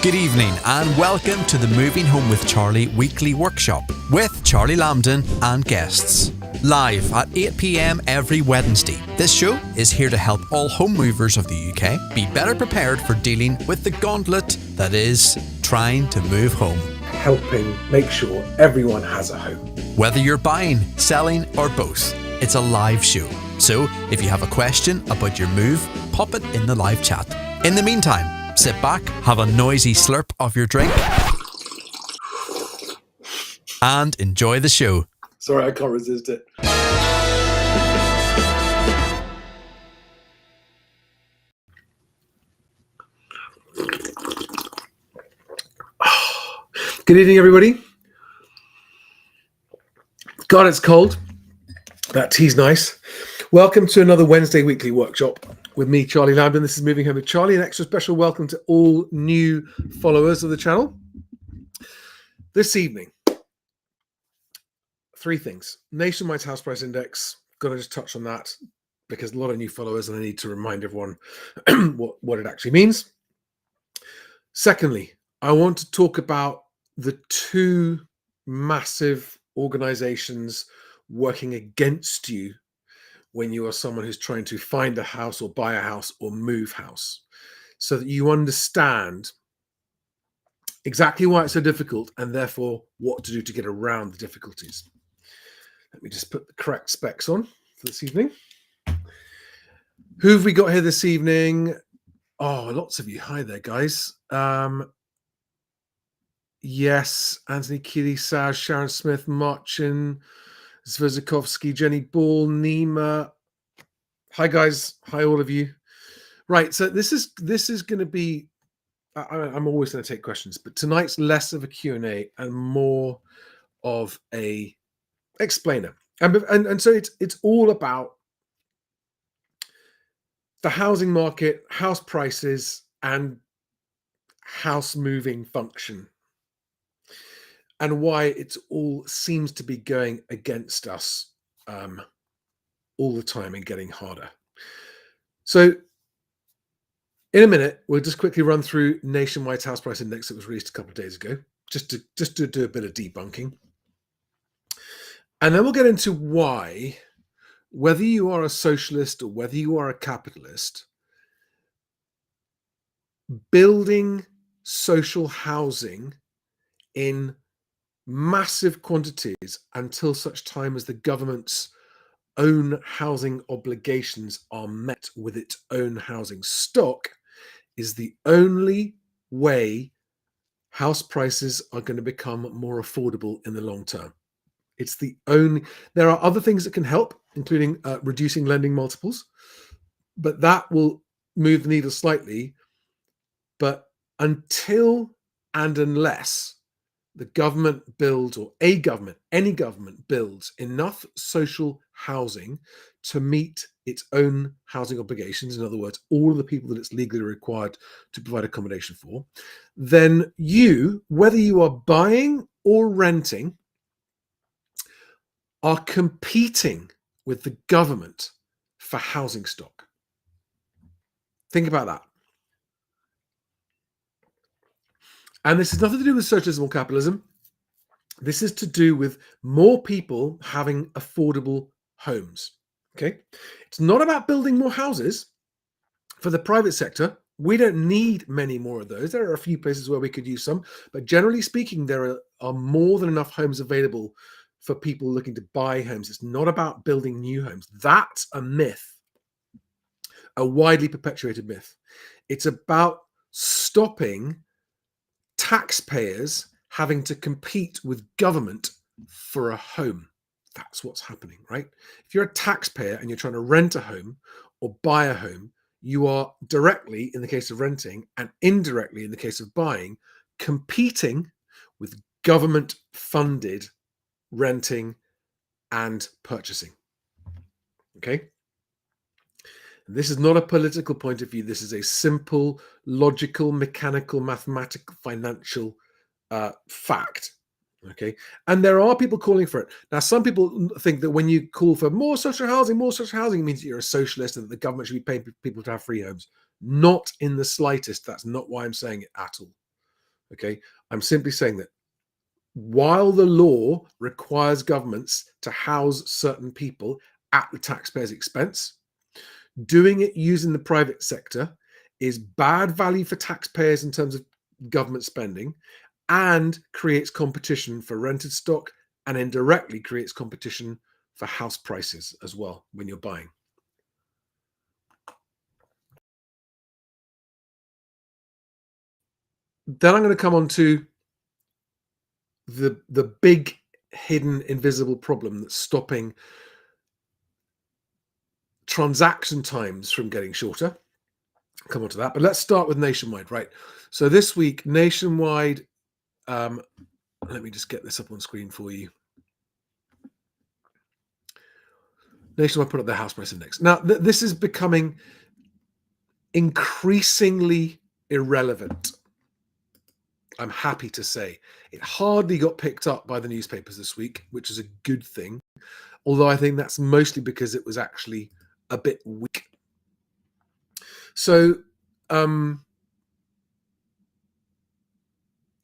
Good evening and welcome to the Moving Home with Charlie weekly workshop with Charlie Lambden and guests. Live at 8 p.m. every Wednesday. This show is here to help all home movers of the UK be better prepared for dealing with the gauntlet that is trying to move home. Helping make sure everyone has a home. Whether you're buying, selling or both, it's a live show. So if you have a question about your move, pop it in the live chat. In the meantime, sit back, have a noisy slurp of your drink, and enjoy the show. Sorry, I can't resist it. Good evening, everybody. God, it's cold. That tea's nice. Welcome to another Wednesday weekly workshop with me, Charlie Lambden. This is Moving Home with Charlie. An extra special welcome to all new followers of the channel. This evening, three things. Nationwide house price index. Got to just touch on that because a lot of new followers and I need to remind everyone what it actually means. Secondly, I want to talk about the two massive organizations working against you when you are someone who's trying to find a house or buy a house or move house, so that you understand exactly why it's so difficult and therefore what to do to get around the difficulties. Let me just put the correct specs on for this evening. Who have we got here this evening? Oh, lots of you. Hi there, guys. Yes, Anthony Keeley, Saz, Sharon Smith, Marchin, Zvizikovsky, Jenny Ball, Nima. Hi, guys. Hi, all of you. Right, so this is going to be. I'm always going to take questions, but tonight's less of a Q&A and more of a explainer. And so it's all about the housing market, house prices, and house moving function, and why it all seems to be going against us all the time and getting harder. So in a minute, we'll just quickly run through Nationwide House Price Index that was released a couple of days ago, just to do a bit of debunking. And then we'll get into why, whether you are a socialist or whether you are a capitalist, building social housing in massive quantities until such time as the government's own housing obligations are met with its own housing stock is the only way house prices are going to become more affordable in the long term. It's the only. There are other things that can help, including reducing lending multiples, but that will move the needle slightly. But until and unless the government builds, or any government builds enough social housing to meet its own housing obligations, in other words, all of the people that it's legally required to provide accommodation for, then you, whether you are buying or renting, are competing with the government for housing stock. Think about that. And this has nothing to do with socialism or capitalism. This is to do with more people having affordable homes. Okay? It's not about building more houses for the private sector. We don't need many more of those. There are a few places where we could use some, but generally speaking, there are more than enough homes available for people looking to buy homes. It's not about building new homes. That's a myth, a widely perpetuated myth. It's about stopping taxpayers having to compete with government for a home. That's what's happening, right? If you're a taxpayer and you're trying to rent a home or buy a home, you are directly, in the case of renting, and indirectly, in the case of buying, competing with government-funded renting and purchasing. Okay? This is not a political point of view. This is a simple, logical, mechanical, mathematical, financial fact. Okay, and there are people calling for it. Now, some people think that when you call for more social housing, it means that you're a socialist and that the government should be paying people to have free homes. Not in the slightest. That's not why I'm saying it at all. Okay. I'm simply saying that while the law requires governments to house certain people at the taxpayer's expense, doing it using the private sector is bad value for taxpayers in terms of government spending, and creates competition for rented stock, and indirectly creates competition for house prices as well when you're buying. Then I'm going to come on to the big hidden invisible problem that's stopping transaction times from getting shorter. I'll come on to that, but let's start with Nationwide, right? So this week, Nationwide, let me just get this up on screen for you. Nationwide put up their house price index. Now, this is becoming increasingly irrelevant. I'm happy to say it hardly got picked up by the newspapers this week, which is a good thing. Although I think that's mostly because it was actually a bit weak. So,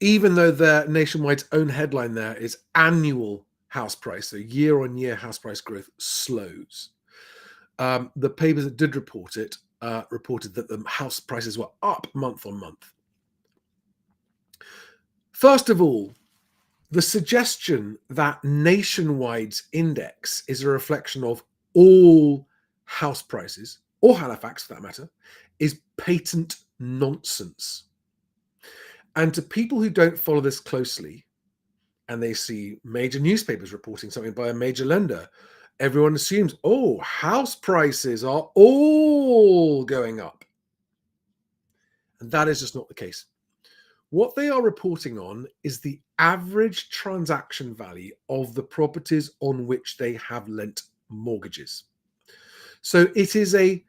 even though their Nationwide's own headline there is annual house price, so year-on-year house price growth slows, the papers that did report it reported that the house prices were up month on month. First of all, the suggestion that Nationwide's index is a reflection of all house prices, or Halifax for that matter, is patent nonsense. And to people who don't follow this closely, and they see major newspapers reporting something by a major lender, everyone assumes, oh, house prices are all going up. And that is just not the case. What they are reporting on is the average transaction value of the properties on which they have lent mortgages. So it is a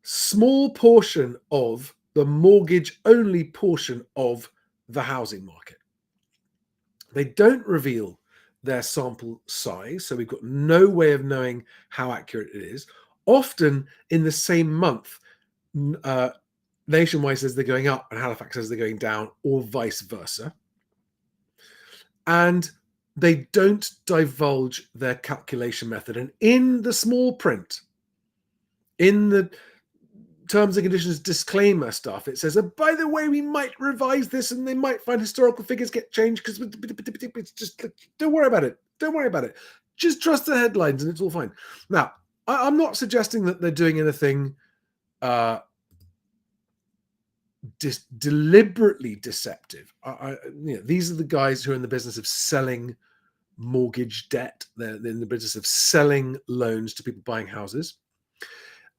small portion of the mortgage-only portion of the housing market. They don't reveal their sample size, so we've got no way of knowing how accurate it is. Often in the same month, Nationwide says they're going up and Halifax says they're going down, or vice versa. And they don't divulge their calculation method. And in the small print, in the terms and conditions disclaimer stuff, it says, oh, by the way, we might revise this and they might find historical figures get changed because it's just, don't worry about it. Don't worry about it. Just trust the headlines and it's all fine. Now, I'm not suggesting that they're doing anything deliberately deceptive. These are the guys who are in the business of selling mortgage debt. They're in the business of selling loans to people buying houses.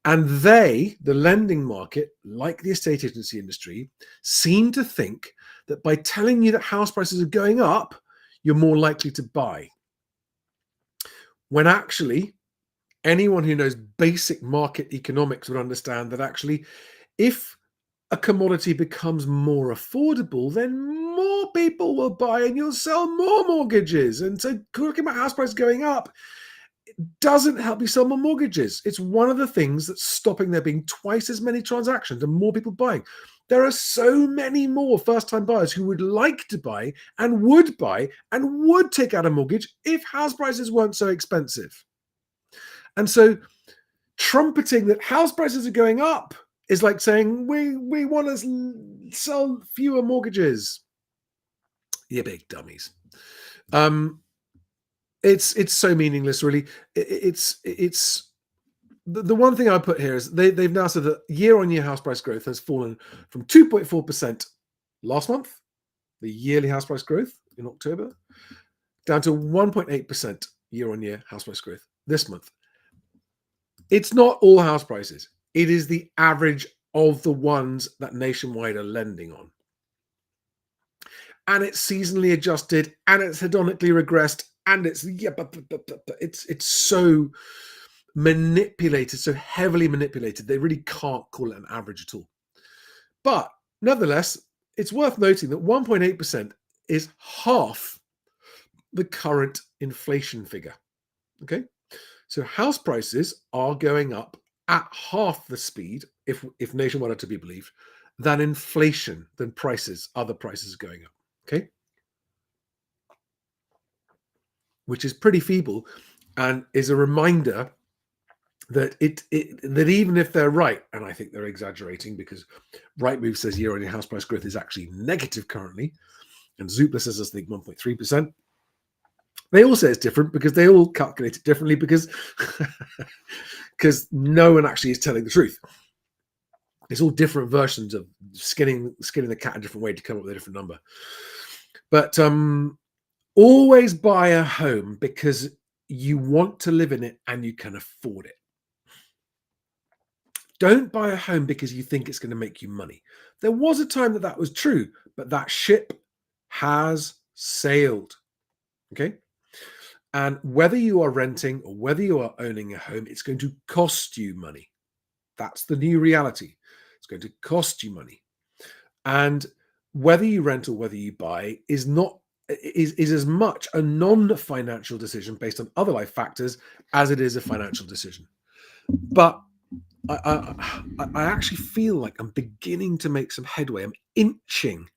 And they, the lending market, like the estate agency industry, seem to think that by telling you that house prices are going up, you're more likely to buy. When actually, anyone who knows basic market economics would understand that actually, if a commodity becomes more affordable, then more people will buy and you'll sell more mortgages. And so talking about house prices going up doesn't help you sell more mortgages. It's one of the things that's stopping there being twice as many transactions and more people buying. There are so many more first-time buyers who would like to buy and would take out a mortgage if house prices weren't so expensive. And so trumpeting that house prices are going up is like saying we want to sell fewer mortgages. You big dummies. It's so meaningless, really. It's the one thing I put here is they've now said that year-on-year house price growth has fallen from 2.4% last month, the yearly house price growth in October, down to 1.8% year-on-year house price growth this month. It's not all house prices. It is the average of the ones that Nationwide are lending on. And it's seasonally adjusted, and it's hedonically regressed, and it's it's so manipulated, so heavily manipulated, they really can't call it an average at all. But nevertheless, it's worth noting that 1.8% is half the current inflation figure. Okay, so house prices are going up at half the speed, if Nationwide are to be believed, than inflation, than prices, other prices going up. Okay. Which is pretty feeble and is a reminder that that even if they're right, and I think they're exaggerating because Rightmove says year-on-year house price growth is actually negative currently, and Zoopla says I think 1.3%. They all say it's different because they all calculate it differently because because no one actually is telling the truth. It's all different versions of skinning the cat a different way to come up with a different number. But always buy a home because you want to live in it and you can afford it. Don't buy a home because you think it's going to make you money. There was a time that was true, but that ship has sailed. Okay. And whether you are renting or whether you are owning a home, it's going to cost you money. That's the new reality. It's going to cost you money. And whether you rent or whether you buy is as much a non-financial decision based on other life factors as it is a financial decision. But I actually feel like I'm beginning to make some headway. I'm inching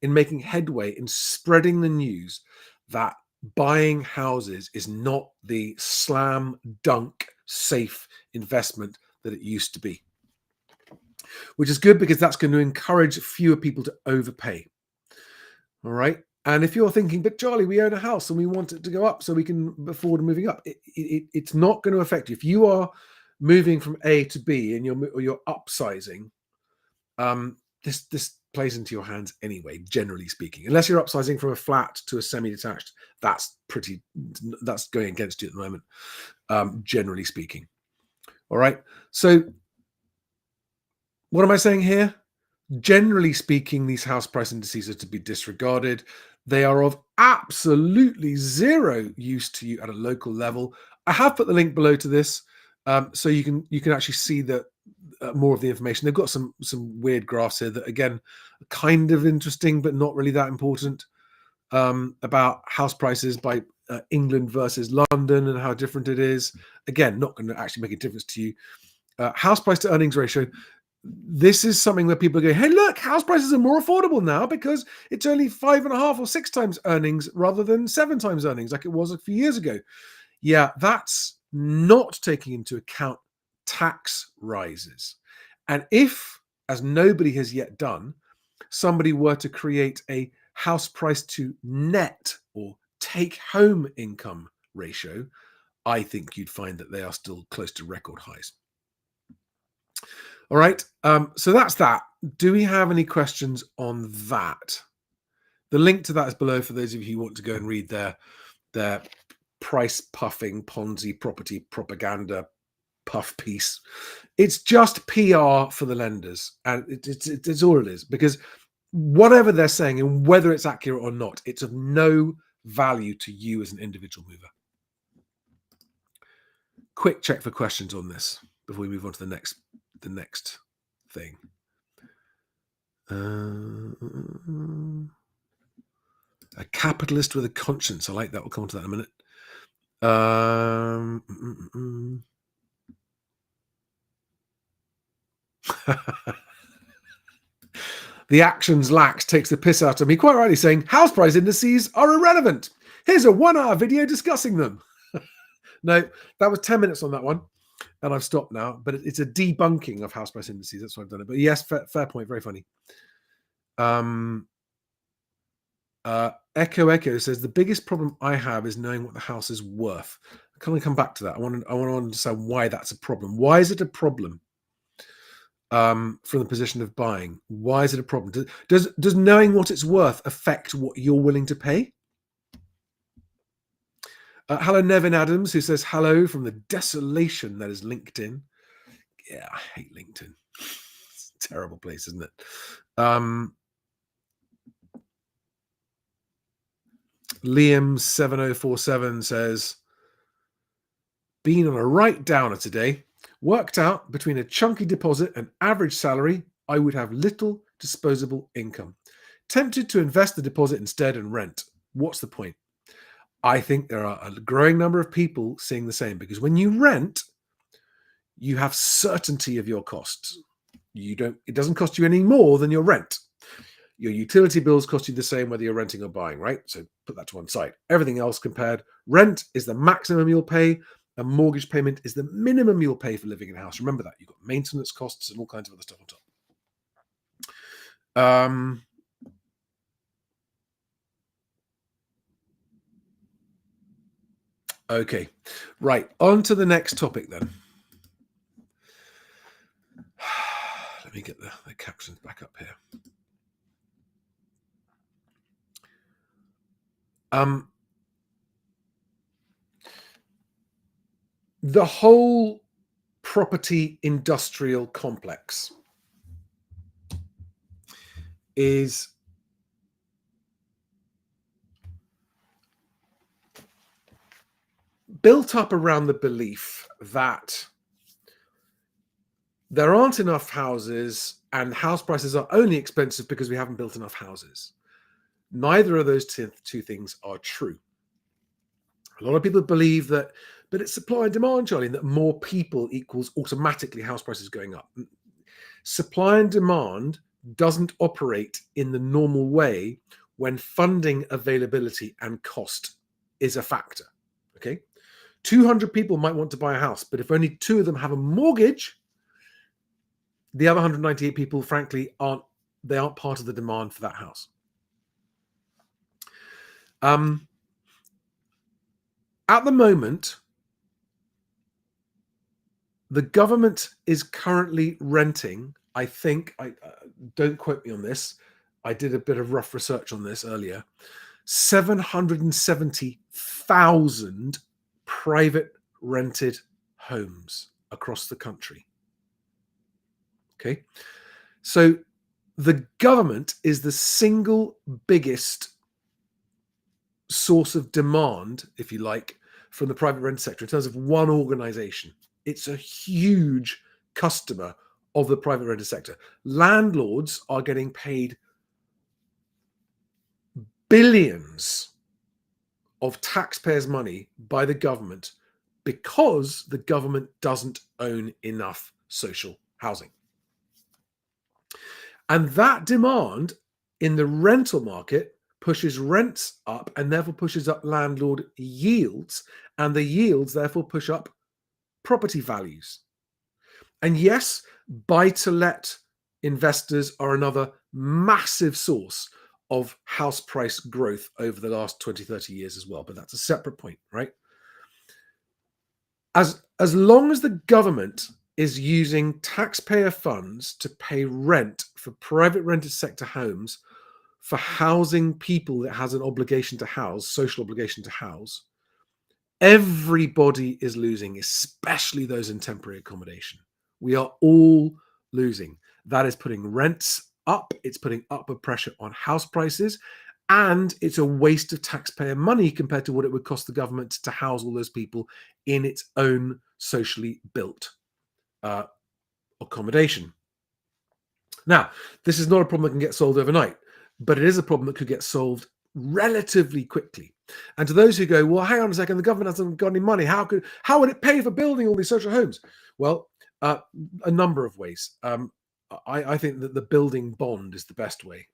in making headway in spreading the news that buying houses is not the slam dunk safe investment that it used to be. Which is good because that's going to encourage fewer people to overpay. All right. And if you're thinking, but Charlie, we own a house and we want it to go up so we can afford moving up, it's not going to affect you. If you are moving from A to B and you're upsizing, this plays into your hands anyway, generally speaking. Unless you're upsizing from a flat to a semi-detached, that's going against you at the moment, generally speaking. All right. So what am I saying here? Generally speaking, these house price indices are to be disregarded. They are of absolutely zero use to you at a local level. I have put the link below to this, so you can actually see that more of the information. They've got some weird graphs here that again are kind of interesting, but not really that important, about house prices by England versus London and how different it is. Again, not going to actually make a difference to you. House price to earnings ratio. This is something that people are going, hey, look, house prices are more affordable now because it's only 5.5 or 6 times earnings rather than 7 times earnings like it was a few years ago. Yeah, that's not taking into account tax rises. And if, as nobody has yet done, somebody were to create a house price to net or take home income ratio, I think you'd find that they are still close to record highs. All right, so that's that. Do we have any questions on that? The link to that is below for those of you who want to go and read their price puffing Ponzi property propaganda puff piece. It's just PR for the lenders, and it's all it is, because whatever they're saying and whether it's accurate or not, it's of no value to you as an individual mover. Quick check for questions on this before we move on to the next thing. A capitalist with a conscience. I like that. We'll come on to that in a minute. The actions lax takes the piss out of me, quite rightly saying house price indices are irrelevant. Here's a 1-hour video discussing them. No, that was 10 minutes on that one. And I've stopped now, but it's a debunking of house price indices. That's why I've done it. But yes, fair point. Very funny. Echo says the biggest problem I have is knowing what the house is worth. Can I come back to that? I want to understand why that's a problem. Why is it a problem? From the position of buying, why is it a problem? Does knowing what it's worth affect what you're willing to pay? Hello, Nevin Adams, who says hello from the desolation that is LinkedIn. Yeah, I hate LinkedIn. It's a terrible place, isn't it? Liam7047 says, been on a right downer today. Worked out between a chunky deposit and average salary, I would have little disposable income. Tempted to invest the deposit instead and rent. What's the point? I think there are a growing number of people seeing the same, because when you rent, you have certainty of your costs. It doesn't cost you any more than your rent. Your utility bills cost you the same whether you're renting or buying, right? So put that to one side. Everything else compared, rent is the maximum you'll pay. A mortgage payment is the minimum you'll pay for living in a house. Remember that. You've got maintenance costs and all kinds of other stuff on top. Okay, right. On to the next topic then. Let me get the captions back up here. The whole property industrial complex is built up around the belief that there aren't enough houses and house prices are only expensive because we haven't built enough houses. Neither of those two things are true. A lot of people believe that, but it's supply and demand, Charlie, and that more people equals automatically house prices going up. Supply and demand doesn't operate in the normal way when funding availability and cost is a factor. Okay, 200 people might want to buy a house, but if only 2 of them have a mortgage, the other 198 people, frankly, aren't part of the demand for that house. At the moment, the government is currently renting, I think, don't quote me on this, I did a bit of rough research on this earlier, 770,000 private rented homes across the country. Okay, so the government is the single biggest source of demand, if you like, from the private rent sector in terms of one organization. It's a huge customer of the private rented sector. Landlords are getting paid billions of taxpayers' money by the government because the government doesn't own enough social housing. And that demand in the rental market pushes rents up and therefore pushes up landlord yields, and the yields therefore push up property values. And yes, buy-to-let investors are another massive source of house price growth over the last 20, 30 years as well, but that's a separate point, right? As long as the government is using taxpayer funds to pay rent for private rented sector homes for housing people that has an obligation to house, social obligation to house, everybody is losing, especially those in temporary accommodation. We are all losing. That is putting rents up. It's putting upward pressure on house prices. And it's a waste of taxpayer money compared to what it would cost the government to house all those people in its own socially built accommodation. Now, this is not a problem that can get solved overnight, but it is a problem that could get solved relatively quickly. And to those who go, well, hang on a second, the government hasn't got any money. How would it pay for building all these social homes? Well, a number of ways. I think that the building bond is the best way,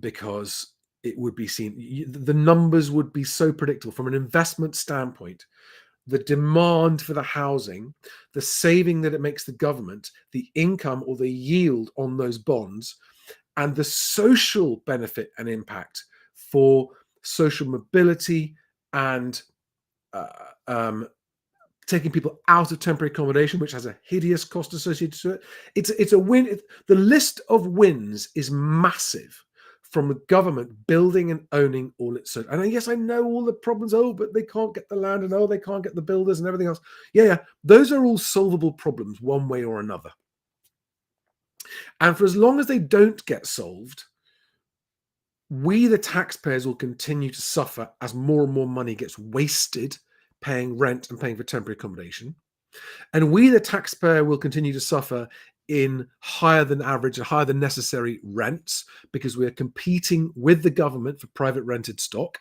because it would be seen, the numbers would be so predictable from an investment standpoint. The demand for the housing, the saving that it makes the government, the income or the yield on those bonds, and the social benefit and impact for social mobility and taking people out of temporary accommodation, which has a hideous cost associated to it. It's a win. The list of wins is massive from the government building and owning all its own. And yes, I know all the problems. Oh, but they can't get the land, and oh, they can't get the builders and everything else. Yeah, those are all solvable problems one way or another. And for as long as they don't get solved, we, the taxpayers, will continue to suffer as more and more money gets wasted paying rent and paying for temporary accommodation. And we, the taxpayer, will continue to suffer in higher than average and higher than necessary rents because we are competing with the government for private rented stock.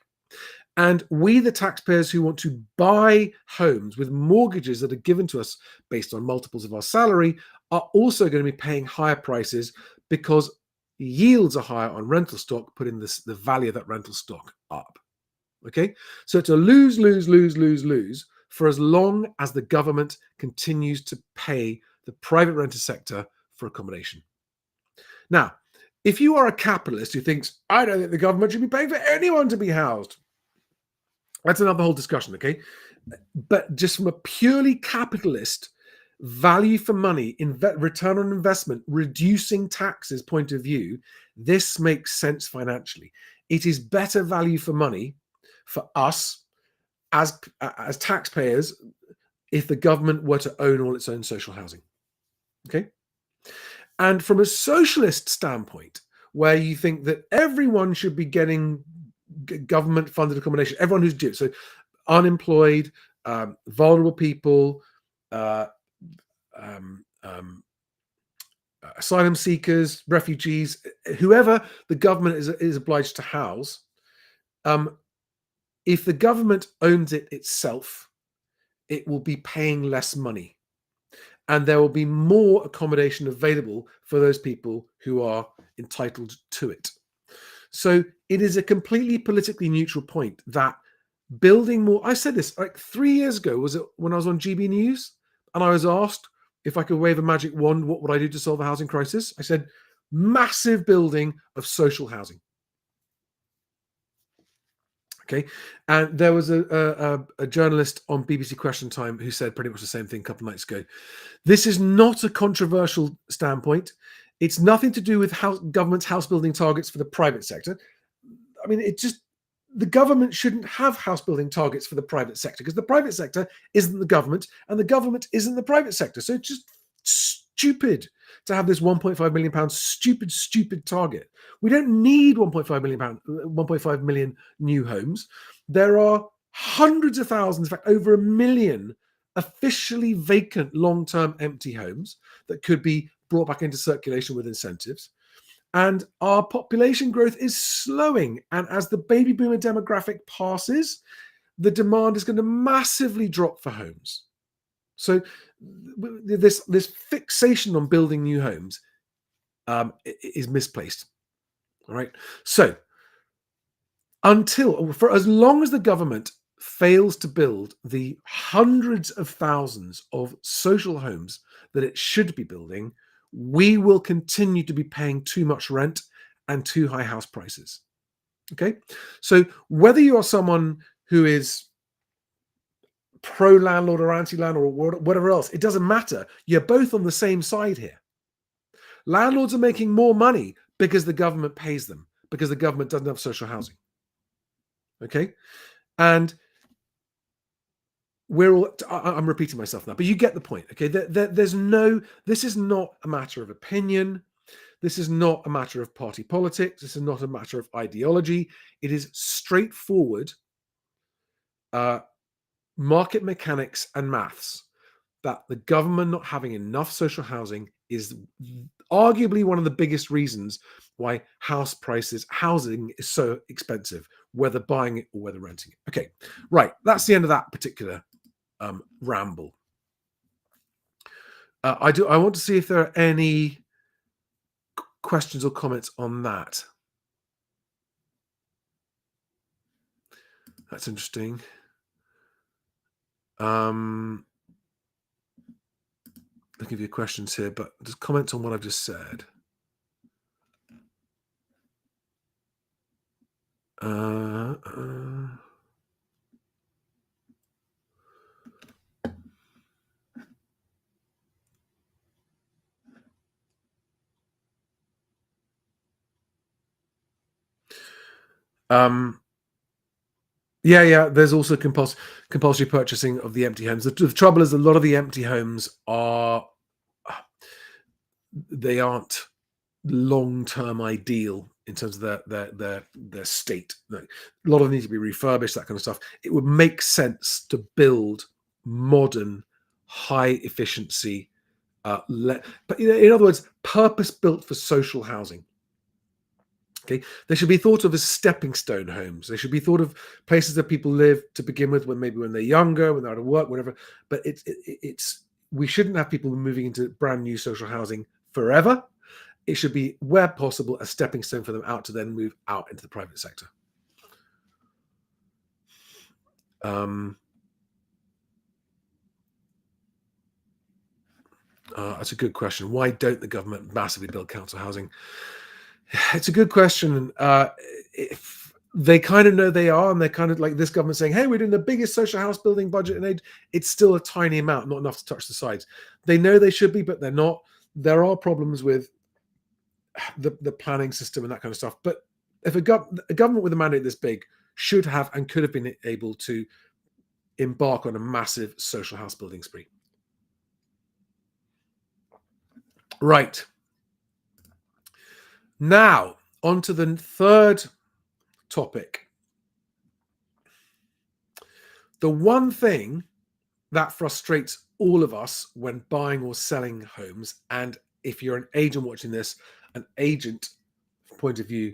And we, the taxpayers who want to buy homes with mortgages that are given to us based on multiples of our salary, are also going to be paying higher prices because yields are higher on rental stock, putting the value of that rental stock up. Okay, so it's a lose, lose, lose, lose, lose for as long as the government continues to pay the private renter sector for accommodation. Now, if you are a capitalist who thinks, I don't think the government should be paying for anyone to be housed, that's another whole discussion, okay? But just from a purely capitalist value for money, return on investment, reducing taxes point of view, this makes sense financially. It is better value for money for us as taxpayers if the government were to own all its own social housing. Okay? And from a socialist standpoint, where you think that everyone should be getting government funded accommodation, everyone who's due, so unemployed, vulnerable people, asylum seekers, refugees, whoever the government is obliged to house, if the government owns it itself, it will be paying less money. And there will be more accommodation available for those people who are entitled to it. So it is a completely politically neutral point that building more. I said this like 3 years ago, was it when I was on GB News? And I was asked if I could wave a magic wand, what would I do to solve a housing crisis? I said, massive building of social housing. Okay. And there was a journalist on BBC Question Time who said pretty much the same thing a couple of nights ago. This is not a controversial standpoint. It's nothing to do with government's house building targets for the private sector. I mean, the government shouldn't have house building targets for the private sector because the private sector isn't the government and the government isn't the private sector. So it's just stupid to have this £1.5 million stupid target. We don't need £1.5 million new homes. There are hundreds of thousands, in fact, over 1 million officially vacant long-term empty homes that could be brought back into circulation with incentives. And our population growth is slowing. And as the baby boomer demographic passes, the demand is going to massively drop for homes. So this fixation on building new homes is misplaced. All right. So for as long as the government fails to build the hundreds of thousands of social homes that it should be building, we will continue to be paying too much rent and too high house prices. Okay. So whether you are someone who is pro-landlord or anti-landlord or whatever else, it doesn't matter. You're both on the same side here. Landlords are making more money because the government pays them, because the government doesn't have social housing. Okay? And I'm repeating myself now, but you get the point. Okay? This is not a matter of opinion. This is not a matter of party politics. This is not a matter of ideology. It is straightforward market mechanics and maths, that the government not having enough social housing is arguably one of the biggest reasons why housing is so expensive, whether buying it or whether renting it. Okay, right. That's the end of that particular ramble. I want to see if there are any questions or comments on that. That's interesting. Looking for your questions here, but just comments on what I've just said. Yeah. There's also compulsory purchasing of the empty homes. The trouble is, a lot of the empty homes they aren't long-term ideal in terms of their state. A lot of them need to be refurbished, that kind of stuff. It would make sense to build modern, high efficiency, but in other words, purpose built for social housing. Okay, they should be thought of as stepping stone homes. They should be thought of places that people live to begin with, when they're younger, when they're out of work, whatever. But it's we shouldn't have people moving into brand new social housing forever. It should be, where possible, a stepping stone for them out to then move out into the private sector. That's a good question. Why don't the government massively build council housing? It's a good question. If they kind of know they are, and they're kind of like this government saying, hey, we're doing the biggest social house building budget in age. It's still a tiny amount, not enough to touch the sides. They know they should be, but they're not. There are problems with the planning system and that kind of stuff. But if a government with a mandate this big should have and could have been able to embark on a massive social house building spree. Right. Now, on to the third topic. The one thing that frustrates all of us when buying or selling homes, and if you're an agent watching this, an agent point of view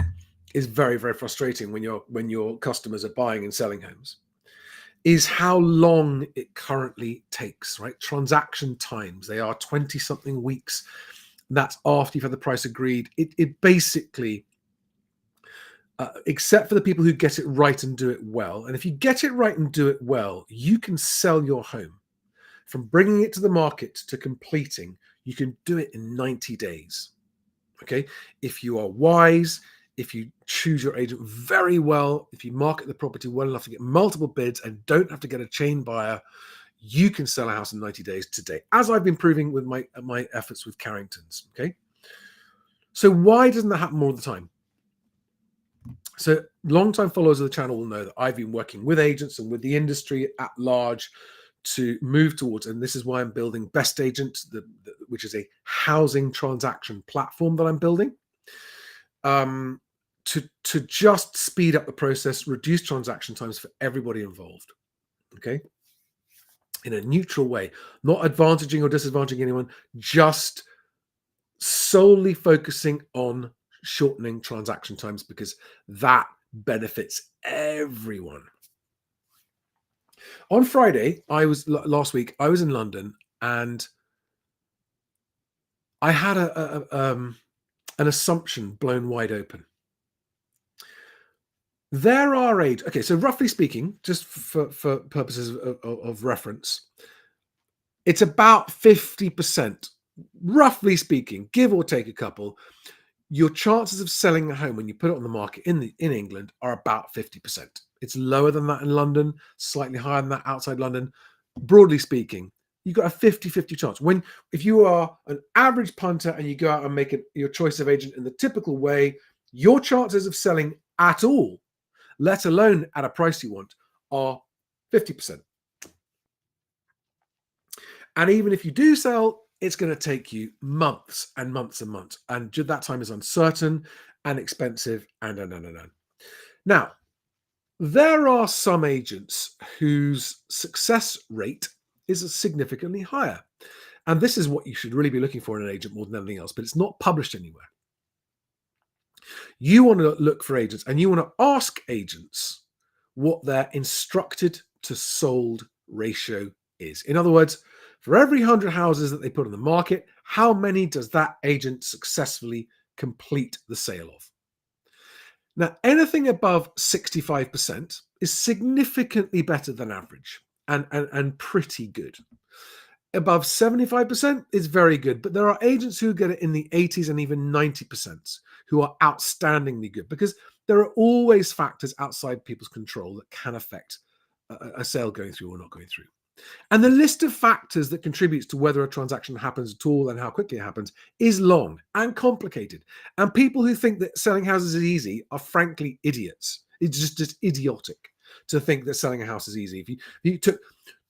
is very, very frustrating when your customers are buying and selling homes, is how long it currently takes, right? Transaction times, they are 20-something weeks. That's after you've had the price agreed. It basically, except for the people who get it right and do it well, and if you get it right and do it well, you can sell your home. From bringing it to the market to completing, you can do it in 90 days. Okay? If you are wise, if you choose your agent very well, if you market the property well enough to get multiple bids and don't have to get a chain buyer, you can sell a house in 90 days today, as I've been proving with my efforts with Carrington's. Okay, so why doesn't that happen more of the time? So long-time followers of the channel will know that I've been working with agents and with the industry at large to move towards, and this is why I'm building Best Agent, which is a housing transaction platform that I'm building, to just speed up the process, reduce transaction times for everybody involved. Okay, in a neutral way, not advantaging or disadvantaging anyone, just solely focusing on shortening transaction times, because that benefits everyone. On Friday, last week, I was in London, and I had an assumption blown wide open. There are okay, so roughly speaking, just for purposes of reference, it's about 50%, roughly speaking, give or take a couple. Your chances of selling a home when you put it on the market in England are about 50%. It's lower than that in London, slightly higher than that outside London. Broadly speaking, you've got a 50-50 chance. If you are an average punter and you go out and make your choice of agent in the typical way, your chances of selling at all, let alone at a price you want, are 50%. And even if you do sell, it's going to take you months and months and months. And that time is uncertain and expensive and. Now, there are some agents whose success rate is significantly higher. And this is what you should really be looking for in an agent more than anything else, but it's not published anywhere. You want to look for agents, and you want to ask agents what their instructed to sold ratio is. In other words, for every 100 houses that they put on the market, how many does that agent successfully complete the sale of? Now, anything above 65% is significantly better than average and pretty good. Above 75% is very good, but there are agents who get it in the 80s and even 90% who are outstandingly good, because there are always factors outside people's control that can affect a sale going through or not going through. And the list of factors that contributes to whether a transaction happens at all and how quickly it happens is long and complicated. And people who think that selling houses is easy are frankly idiots. It's just idiotic to think that selling a house is easy. If you took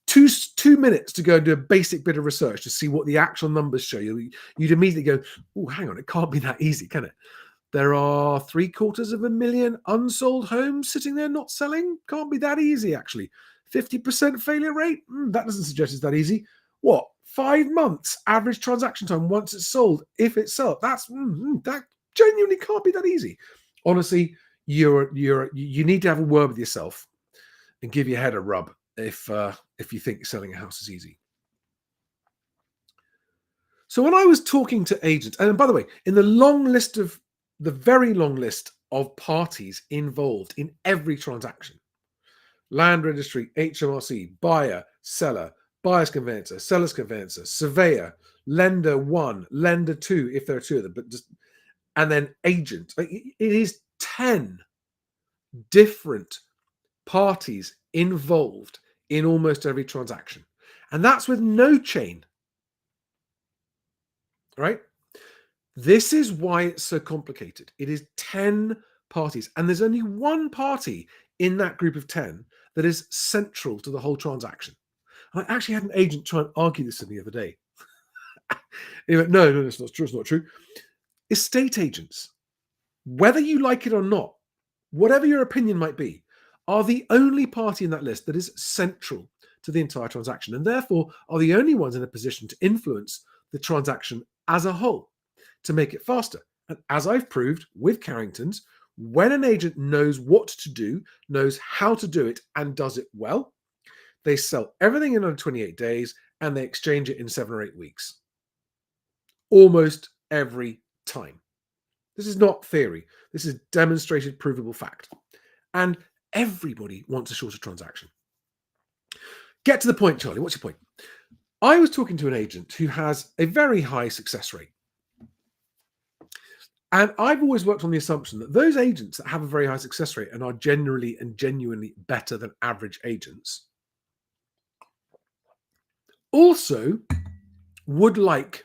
two minutes to go and do a basic bit of research to see what the actual numbers show you, you'd immediately go, oh, hang on, it can't be that easy, can it? There are 750,000 unsold homes sitting there not selling. Can't be that easy, actually. 50% failure rate? That doesn't suggest it's that easy. What? 5 months average transaction time once it's sold, if it's sold. That genuinely can't be that easy. Honestly, you need to have a word with yourself and give your head a rub if you think selling a house is easy. So when I was talking to agents, and by the way, in the very long list of parties involved in every transaction, land registry, HMRC, buyer, seller, buyer's conveyancer, seller's conveyancer, surveyor, lender one, lender two, if there are two of them, but just, and then agent. It is 10 different parties involved in almost every transaction. And that's with no chain, right? This is why it's so complicated. It is 10 parties, and there's only one party in that group of 10 that is central to the whole transaction. And I actually had an agent try and argue this with me the other day. He went, no, it's not true. It's not true. Estate agents, whether you like it or not, whatever your opinion might be, are the only party in that list that is central to the entire transaction, and therefore are the only ones in a position to influence the transaction as a whole to make it faster. And as I've proved with Carrington's, when an agent knows what to do, knows how to do it, and does it well, they sell everything in under 28 days and they exchange it in 7 or 8 weeks. Almost every time. This is not theory. This is demonstrated, provable fact. And everybody wants a shorter transaction. Get to the point, Charlie. What's your point? I was talking to an agent who has a very high success rate. And I've always worked on the assumption that those agents that have a very high success rate and are generally and genuinely better than average agents also would like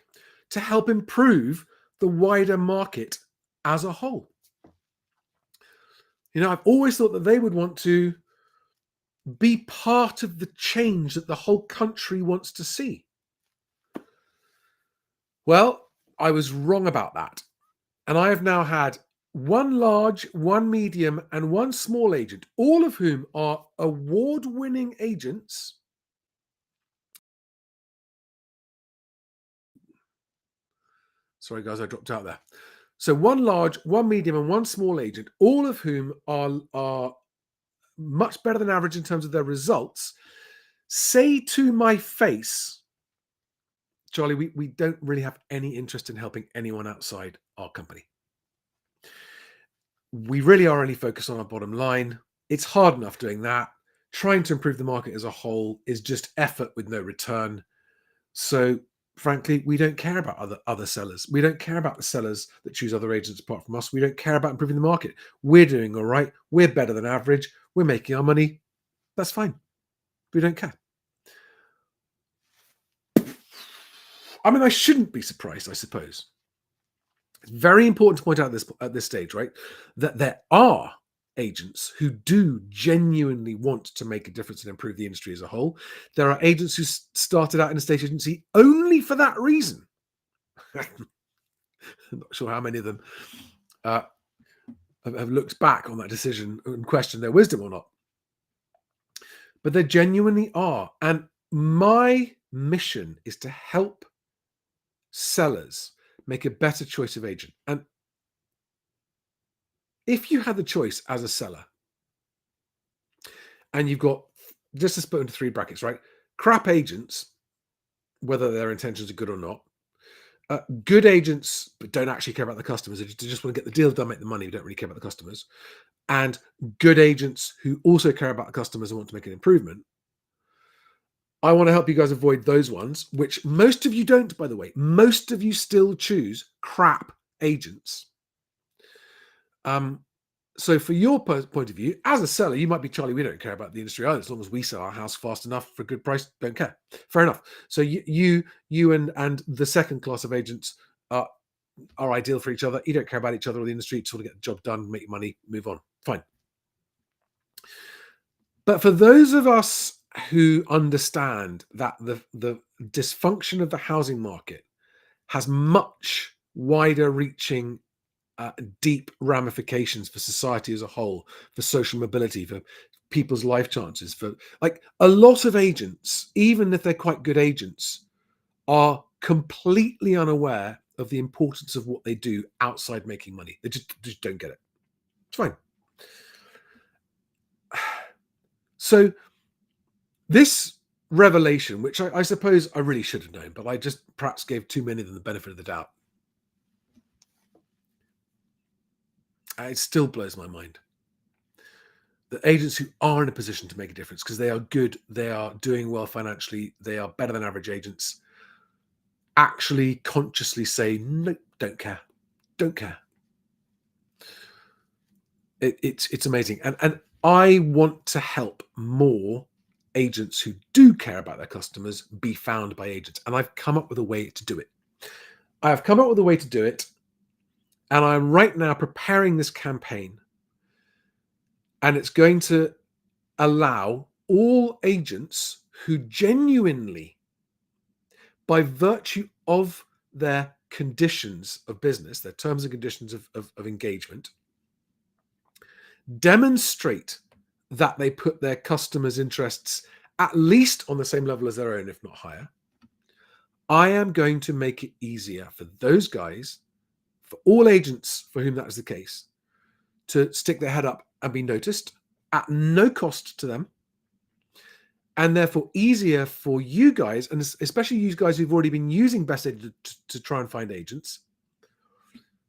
to help improve the wider market as a whole. I've always thought that they would want to be part of the change that the whole country wants to see. Well, I was wrong about that. And I have now had one large, one medium, and one small agent, all of whom are award-winning agents. Sorry, guys, I dropped out there. So one large, one medium, and one small agent, all of whom are much better than average in terms of their results, say to my face, Charlie, we don't really have any interest in helping anyone outside our company. We really are only focused on our bottom line. It's hard enough doing that. Trying to improve the market as a whole is just effort with no return. So frankly, we don't care about other sellers. We don't care about the sellers that choose other agents apart from us. We don't care about improving the market. We're doing all right. We're better than average. We're making our money. That's fine. We don't care. I mean, I shouldn't be surprised, I suppose. It's very important to point out at this stage, right, that there are agents who do genuinely want to make a difference and improve the industry as a whole. There are agents who started out in a estate agency only for that reason. I'm not sure how many of them have looked back on that decision and questioned their wisdom or not. But there genuinely are. And my mission is to help sellers make a better choice of agent. And if you had the choice as a seller and you've got, just to put into 3 brackets, right? Crap agents, whether their intentions are good or not. Good agents, but don't actually care about the customers. They just want to get the deal done, make the money. We don't really care about the customers. And good agents who also care about the customers and want to make an improvement. I want to help you guys avoid those ones, which most of you don't, by the way. Most of you still choose crap agents. So for your point of view, as a seller, you might be, Charlie, we don't care about the industry either. As long as we sell our house fast enough for a good price, don't care. Fair enough. So you and the second class of agents are ideal for each other. You don't care about each other or the industry. You just want to get the job done, make money, move on. Fine. But for those of us who understand that the dysfunction of the housing market has much wider reaching deep ramifications for society as a whole, for social mobility, for people's life chances, for like a lot of agents, even if they're quite good agents, are completely unaware of the importance of what they do outside making money. They just don't get it. It's fine. So this revelation, which I suppose I really should have known, but I just perhaps gave too many of them the benefit of the doubt. It still blows my mind. The agents who are in a position to make a difference because they are good, they are doing well financially, they are better than average agents, actually consciously say, no, don't care. It's amazing. And I want to help more agents who do care about their customers be found by agents. And I've come up with a way to do it. And I'm right now preparing this campaign. And it's going to allow all agents who genuinely, by virtue of their conditions of business, their terms and conditions of engagement, demonstrate that they put their customers' interests at least on the same level as their own, if not higher. I am going to make it easier for those guys, for all agents for whom that is the case, to stick their head up and be noticed at no cost to them, and therefore easier for you guys, and especially you guys who've already been using Best Agent to try and find agents,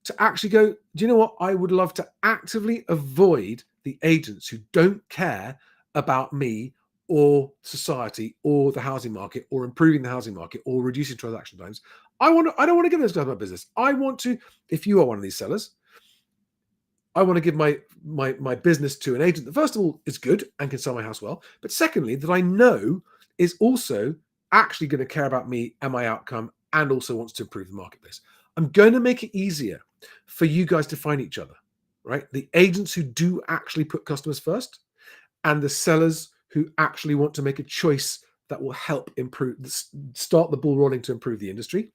to actually go, do you know what? I would love to actively avoid the agents who don't care about me or society or the housing market or improving the housing market or reducing transaction times. I don't want to give those guys my business. I want to, if you are one of these sellers, I want to give my business to an agent that, first of all, is good and can sell my house well, but secondly, that I know is also actually going to care about me and my outcome and also wants to improve the marketplace. I'm going to make it easier for you guys to find each other, right? The agents who do actually put customers first and the sellers who actually want to make a choice that will help start the ball rolling to improve the industry.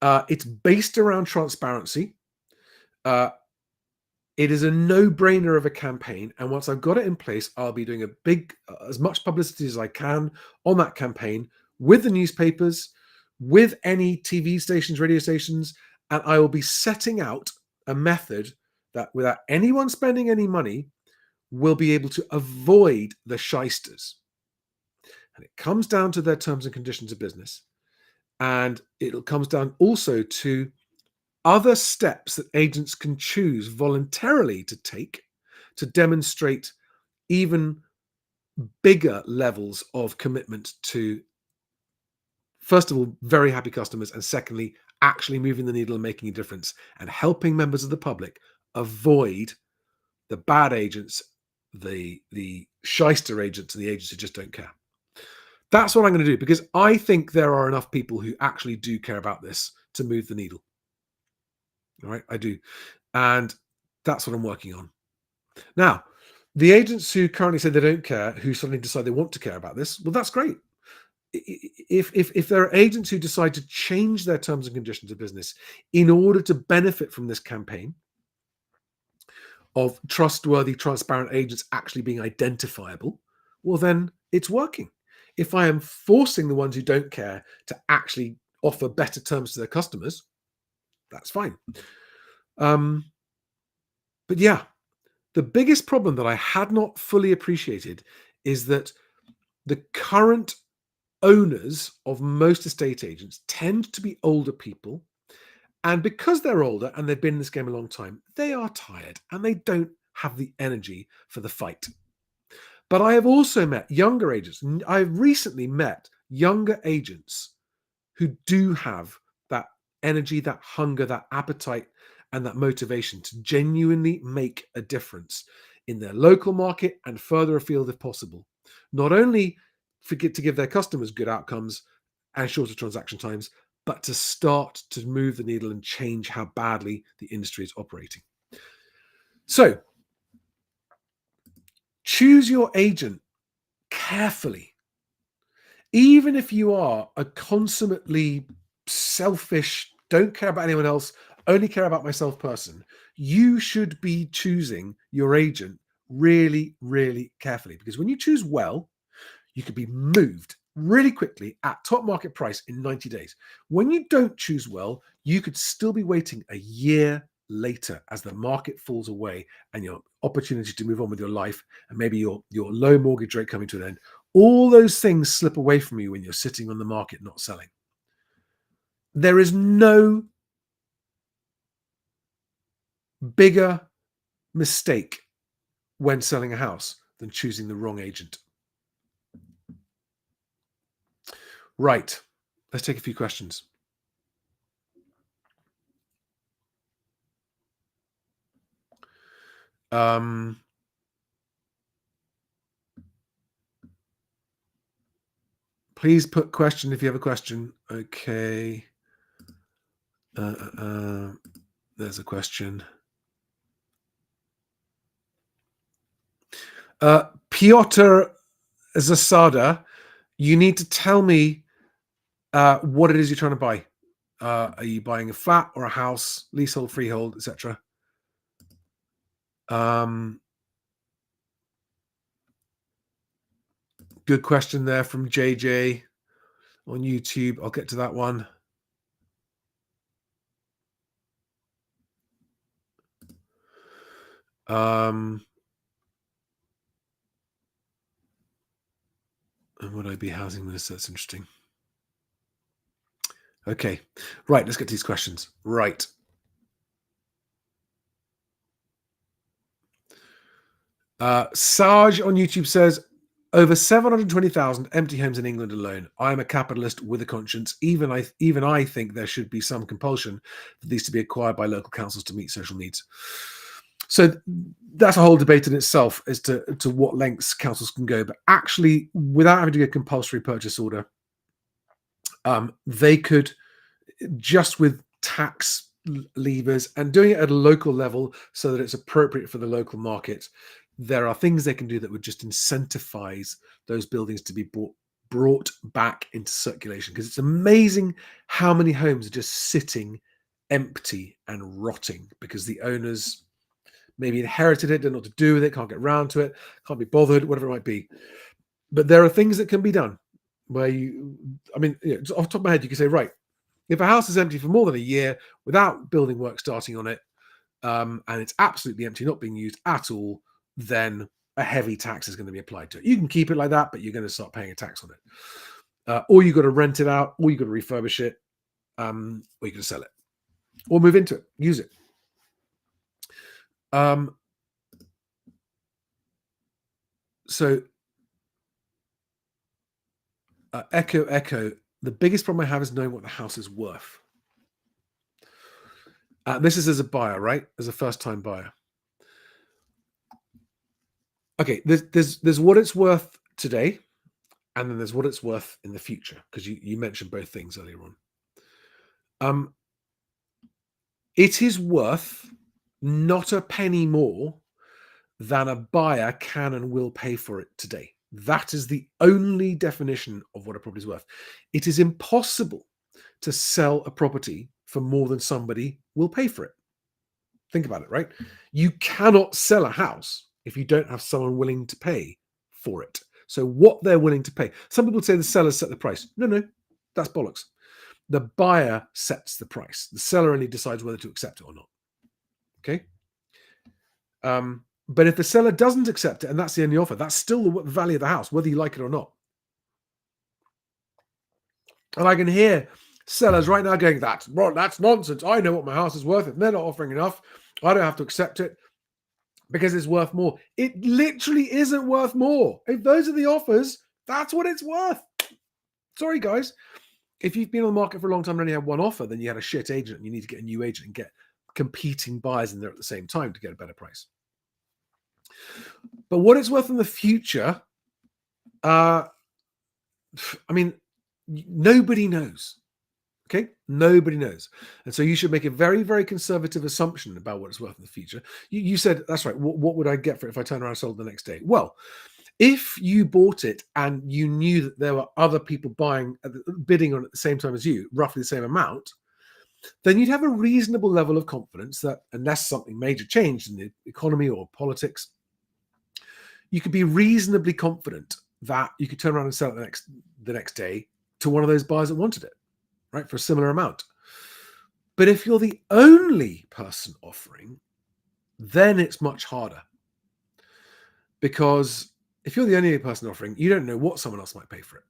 It's based around transparency. It is a no-brainer of a campaign, and once I've got it in place, I'll be doing as much publicity as I can on that campaign with the newspapers, with any TV stations, radio stations, and I will be setting out a method that, without anyone spending any money, will be able to avoid the shysters. And it comes down to their terms and conditions of business, and it comes down also to other steps that agents can choose voluntarily to take to demonstrate even bigger levels of commitment to, first of all, very happy customers, and secondly, actually moving the needle and making a difference and helping members of the public avoid the bad agents, the shyster agents, and the agents who just don't care. That's what I'm going to do, because I think there are enough people who actually do care about this to move the needle. All right, I do. And that's what I'm working on. Now, the agents who currently say they don't care, who suddenly decide they want to care about this, well, that's great. If there are agents who decide to change their terms and conditions of business in order to benefit from this campaign of trustworthy, transparent agents actually being identifiable, well, then it's working. If I am forcing the ones who don't care to actually offer better terms to their customers, that's fine. But yeah, the biggest problem that I had not fully appreciated is that the current owners of most estate agents tend to be older people. And because they're older and they've been in this game a long time, they are tired and they don't have the energy for the fight. But I have also met younger agents. I've recently met younger agents who do have that energy, that hunger, that appetite, and that motivation to genuinely make a difference in their local market and further afield if possible. Not only to give their customers good outcomes and shorter transaction times, but to start to move the needle and change how badly the industry is operating. So, choose your agent carefully. Even if you are a consummately selfish, don't care about anyone else, only care about myself person, you should be choosing your agent really, really carefully. Because when you choose well, you could be moved really quickly at top market price in 90 days. When you don't choose well, you could still be waiting a year, later as the market falls away and your opportunity to move on with your life and maybe your low mortgage rate coming to an end, all those things slip away from you when you're sitting on the market not selling. There is no bigger mistake when selling a house than choosing the wrong agent. Right. Let's take a few questions. Please put question if you have a question. Okay. There's a question. Piotr Zasada, you need to tell me what it is you're trying to buy. Are you buying a flat or a house, leasehold, freehold, etc.? Good question there from JJ on YouTube. I'll get to that one. And would I be housing minister? That's interesting. Okay, right. Let's get to these questions. Right. Sarge on YouTube says, over 720,000 empty homes in England alone. I am a capitalist with a conscience. Even I think there should be some compulsion for these to be acquired by local councils to meet social needs. So that's a whole debate in itself as to what lengths councils can go. But actually, without having to get a compulsory purchase order, they could, just with tax levers and doing it at a local level so that it's appropriate for the local market, there are things they can do that would just incentivize those buildings to be brought back into circulation. Because it's amazing how many homes are just sitting empty and rotting because the owners maybe inherited it, don't know what to do with it, can't get around to it, can't be bothered, whatever it might be. But there are things that can be done where off the top of my head, you can say, right, if a house is empty for more than a year without building work starting on it, and it's absolutely empty, not being used at all, then a heavy tax is going to be applied to it. You can keep it like that, but you're going to start paying a tax on it. Or you've got to rent it out, or you've got to refurbish it, or you're going to sell it, or move into it, use it. So echo, the biggest problem I have is knowing what the house is worth. This is as a buyer, right? As a first-time buyer. Okay, there's what it's worth today, and then there's what it's worth in the future, because you mentioned both things earlier on. It is worth not a penny more than a buyer can and will pay for it today. That is the only definition of what a property is worth. It is impossible to sell a property for more than somebody will pay for it. Think about it, right? You cannot sell a house if you don't have someone willing to pay for it. So what they're willing to pay. Some people say the sellers set the price. No, that's bollocks. The buyer sets the price. The seller only decides whether to accept it or not. Okay? But if the seller doesn't accept it and that's the only offer, that's still the value of the house, whether you like it or not. And I can hear sellers right now going, that's nonsense. I know what my house is worth. If they're not offering enough, I don't have to accept it because it's worth more. It literally isn't worth more. If those are the offers, that's what it's worth. Sorry, guys. If you've been on the market for a long time and only had one offer, then you had a shit agent and you need to get a new agent and get competing buyers in there at the same time to get a better price. But what it's worth in the future, nobody knows. Okay, nobody knows. And so you should make a very, very conservative assumption about what it's worth in the future. You said, that's right, what would I get for it if I turn around and sold the next day? Well, if you bought it and you knew that there were other people bidding on it at the same time as you, roughly the same amount, then you'd have a reasonable level of confidence that unless something major changed in the economy or politics, you could be reasonably confident that you could turn around and sell it the next day to one of those buyers that wanted it, right, for a similar amount. But if you're the only person offering, then it's much harder. Because if you're the only person offering, you don't know what someone else might pay for it.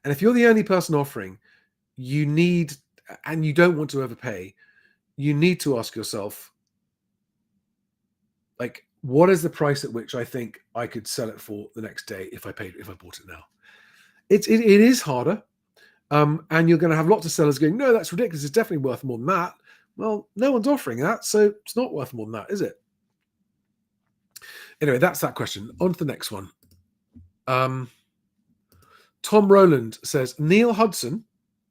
And if you're the only person offering, you need, and you don't want to overpay, you need to ask yourself, like, what is the price at which I think I could sell it for the next day if I bought it now? It is harder. And you're going to have lots of sellers going, no, that's ridiculous. It's definitely worth more than that. Well, no one's offering that, so it's not worth more than that, is it? Anyway, that's that question. On to the next one. Tom Rowland says, Neil Hudson,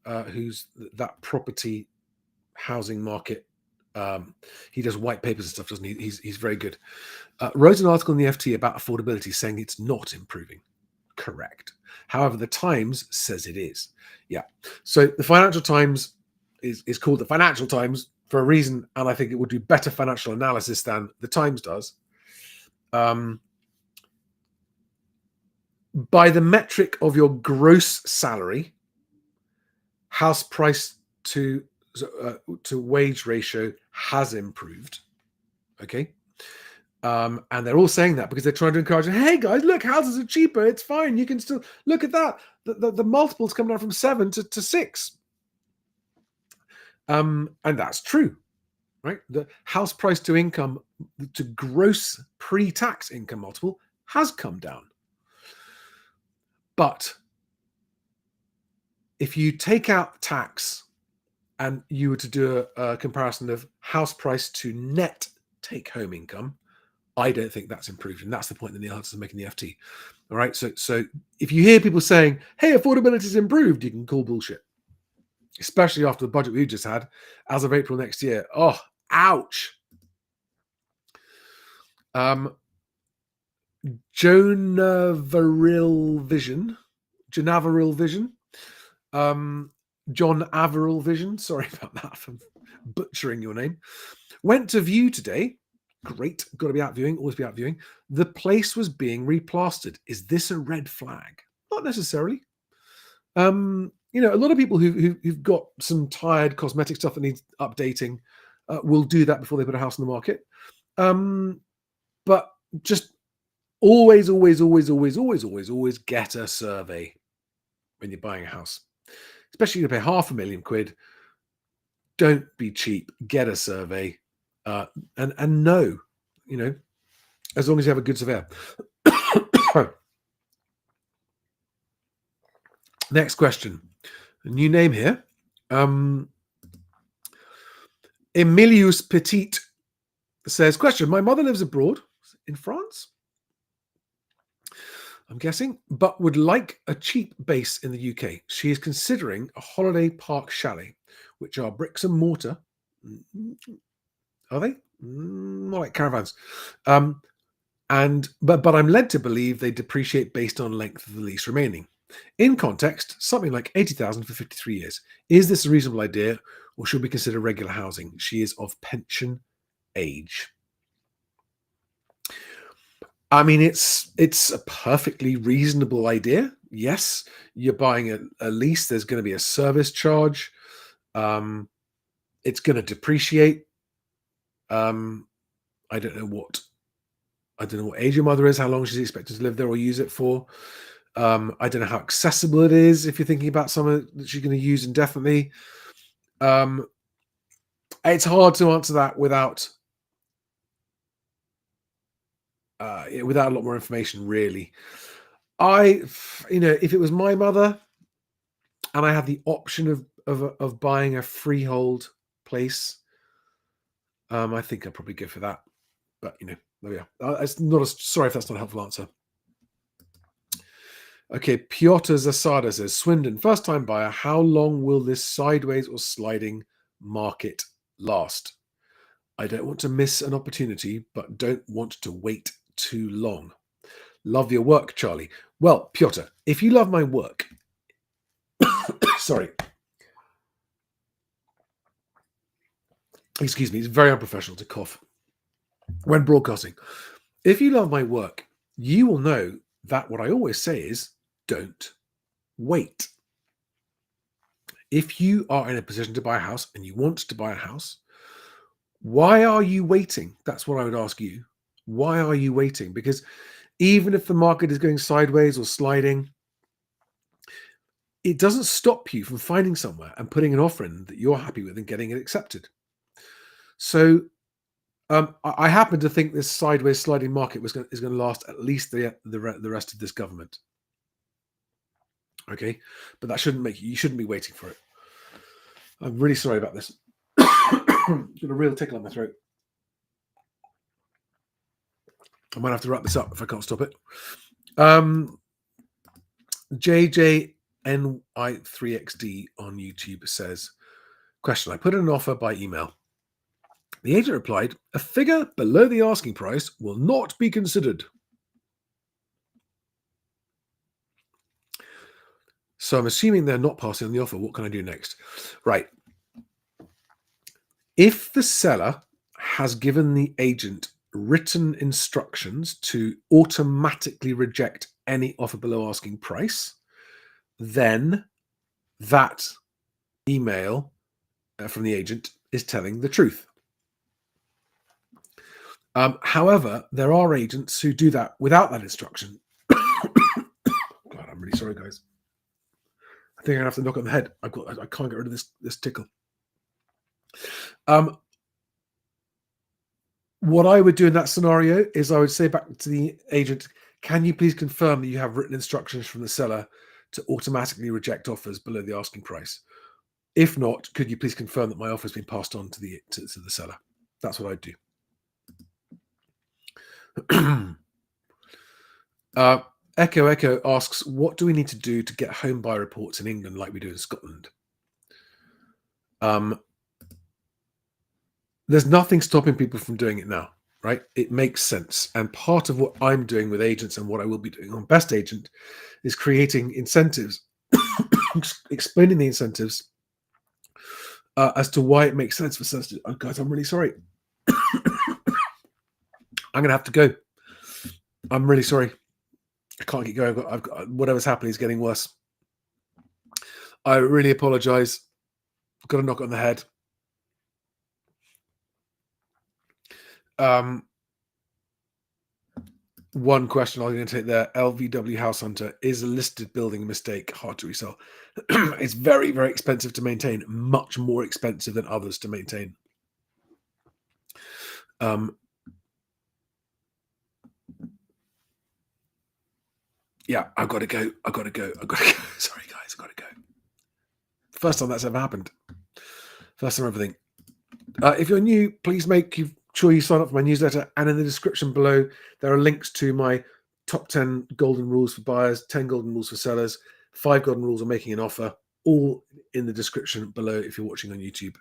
who's that property housing market, he does white papers and stuff, doesn't he? He's very good. Wrote an article in the FT about affordability saying it's not improving. Correct. However, the Times says it is. Yeah. So the Financial Times is called the Financial Times for a reason, and I think it would do better financial analysis than the Times does. By the metric of your gross salary, house price to wage ratio has improved. Okay. And they're all saying that because they're trying to encourage, hey guys, look, houses are cheaper. It's fine. You can still look at that. The multiples come down from 7 to 6. And that's true, right? The house price to income, to gross pre-tax income multiple has come down. But if you take out tax and you were to do a comparison of house price to net take-home income, I don't think that's improved. And that's the point that Neil Hudson is making the FT. All right. So if you hear people saying, hey, affordability's improved, you can call bullshit. Especially after the budget we just had as of April next year. Oh, ouch. Jonavaril Vision. John Averill Vision. Sorry about that for butchering your name. Went to view today. Great. Got to be out viewing. Always be out viewing. The place was being replastered. Is this a red flag? Not necessarily. A lot of people who've got some tired cosmetic stuff that needs updating will do that before they put a house on the market. But just always get a survey when you're buying a house. Especially if you pay £500,000. Don't be cheap. Get a survey. And know, as long as you have a good surveyor. Next question. A new name here. Emilius Petit says, question, my mother lives abroad in France, I'm guessing, but would like a cheap base in the UK. She is considering a holiday park chalet, which are bricks and mortar. Are they? More like caravans. But I'm led to believe they depreciate based on length of the lease remaining. In context, something like 80,000 for 53 years. Is this a reasonable idea, or should we consider regular housing? She is of pension age. I mean, it's a perfectly reasonable idea. Yes, you're buying a lease. There's going to be a service charge. It's going to depreciate. I don't know what age your mother is, how long she's expected to live there or use it for. I don't know how accessible it is if you're thinking about something that she's going to use indefinitely. It's hard to answer that without a lot more information, really. If it was my mother and I had the option of buying a freehold place, I think I'd probably go for that. But there we are. Sorry if that's not a helpful answer. Okay, Piotr Zasada says, Swindon, first time buyer, how long will this sideways or sliding market last? I don't want to miss an opportunity, but don't want to wait too long. Love your work, Charlie. Well, Piotr, if you love my work, sorry. Excuse me, it's very unprofessional to cough when broadcasting. If you love my work, you will know that what I always say is, don't wait. if you are in a position to buy a house and you want to buy a house, why are you waiting? That's what I would ask you. Why are you waiting? Because even if the market is going sideways or sliding, it doesn't stop you from finding somewhere and putting an offer in that you're happy with and getting it accepted. So I happen to think this sideways sliding market is going to last at least the rest of this government. Okay, but that shouldn't make you shouldn't be waiting for it. I'm really sorry about this. Got a real tickle in my throat. I might have to wrap this up if I can't stop it. JJNI3XD on YouTube says, question, I put in an offer by email. The agent replied, a figure below the asking price will not be considered. So I'm assuming they're not passing on the offer. What can I do next? Right. If the seller has given the agent written instructions to automatically reject any offer below asking price, then that email from the agent is telling the truth. However, there are agents who do that without that instruction. God, I'm really sorry, guys. I think I'm gonna have to knock on the head. I can't get rid of this tickle. What I would do in that scenario is I would say back to the agent, can you please confirm that you have written instructions from the seller to automatically reject offers below the asking price? If not, could you please confirm that my offer has been passed on to the seller? That's what I'd do. Echo asks, what do we need to do to get home buyer reports in England like we do in Scotland? There's nothing stopping people from doing it now, right? It makes sense. And part of what I'm doing with agents and what I will be doing on Best Agent is creating incentives, explaining the incentives as to why it makes sense for sellers to. Oh, guys, I'm really sorry. I'm going to have to go. I'm really sorry. I can't keep going. I've got whatever's happening is getting worse. I really apologize. Got a knock on the head. One question I'm going to take there. LVW House Hunter, is a listed building a mistake? Hard to resell. It's very, very expensive to maintain. Much more expensive than others to maintain. Yeah, I've got to go. Sorry, guys, I've got to go. First time that's ever happened. First time everything. If you're new, please make sure you sign up for my newsletter. And in the description below, there are links to my top 10 golden rules for buyers, 10 golden rules for sellers, 5 golden rules of making an offer, all in the description below if you're watching on YouTube.